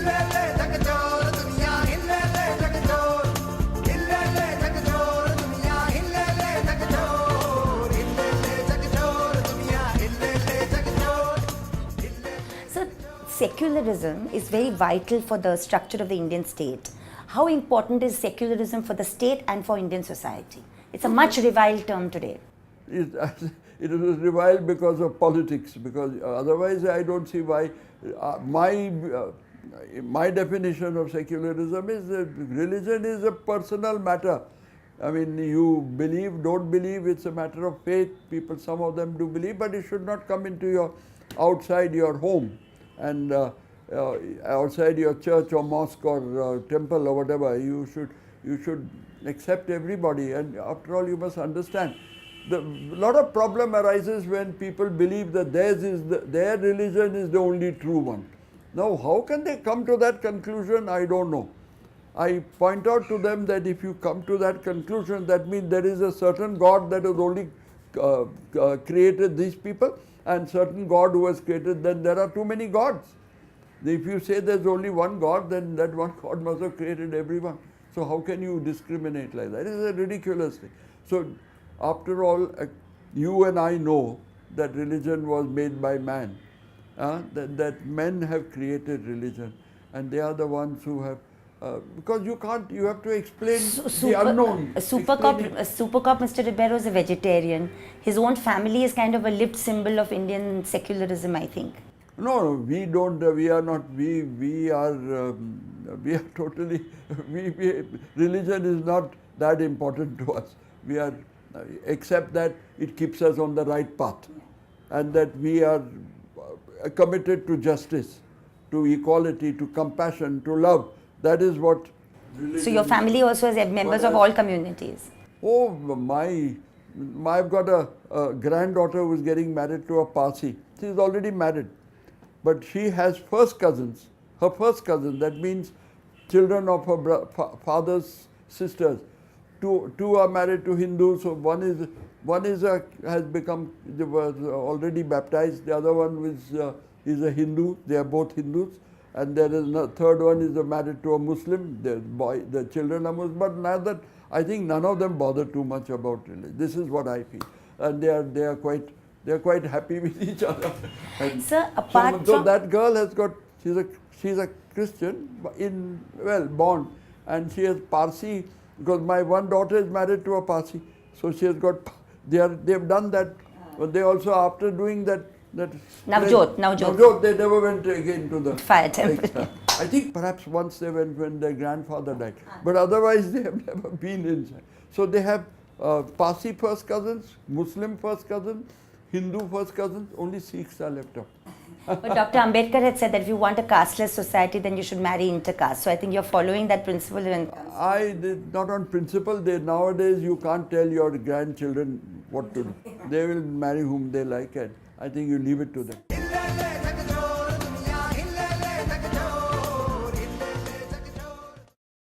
So, secularism is very vital for the structure of the Indian state. How important is secularism for the state and for Indian society? It's a much reviled term today. It, it was reviled because of politics, because otherwise I don't see why. My definition of secularism is that religion is a personal matter. I mean, you believe, don't believe, it's a matter of faith. People, some of them do believe, but it should not come into your, outside your home and outside your church or mosque or temple or whatever. You should accept everybody, and after all you must understand. A lot of problem arises when people believe that their religion is the only true one. Now, how can they come to that conclusion? I don't know. I point out to them that if you come to that conclusion, that means there is a certain God that has only created these people, and certain God who has created, then there are too many gods. If you say there's only one God, then that one God must have created everyone. So how can you discriminate like that? It is a ridiculous thing. So after all, you and I know that religion was made by man, that men have created religion, and they are the ones who have, because you have to explain the unknown. Supercop Mr. Ribeiro is a vegetarian. His own family is kind of a lived symbol of Indian secularism, I think. No, we don't, we are not, we are totally, religion is not that important to us. We are, except that it keeps us on the right path, and that we are committed to justice, to equality, to compassion, to love. That is what religion. So your family also has members of all communities? Oh, I've got a granddaughter who is getting married to a Parsi. She is already married. But she has first cousins. Her first cousin, that means children of her father's sisters. Two are married to Hindus. So one has become, was already baptized. The other one is a Hindu. They are both Hindus. And there is a third one is married to a Muslim. The children are Muslim. But I think none of them bother too much about religion. This is what I feel. And they are quite happy with each other. And Sir, so that girl has got, she's a Christian, born, and she has Parsi, because my one daughter is married to a Parsi, so she has got, they've done that, but they also, after doing that Navjot, they never went again to the fire temple. I think perhaps once they went when their grandfather died, but otherwise they have never been inside. So they have Parsi first cousins, Muslim first cousins, Hindu first cousins, only Sikhs are left out. But Dr. Ambedkar had said that if you want a casteless society, then you should marry intercaste. So I think you're following that principle. Not on principle. Nowadays you can't tell your grandchildren what to do. They will marry whom they like, and I think you leave it to them.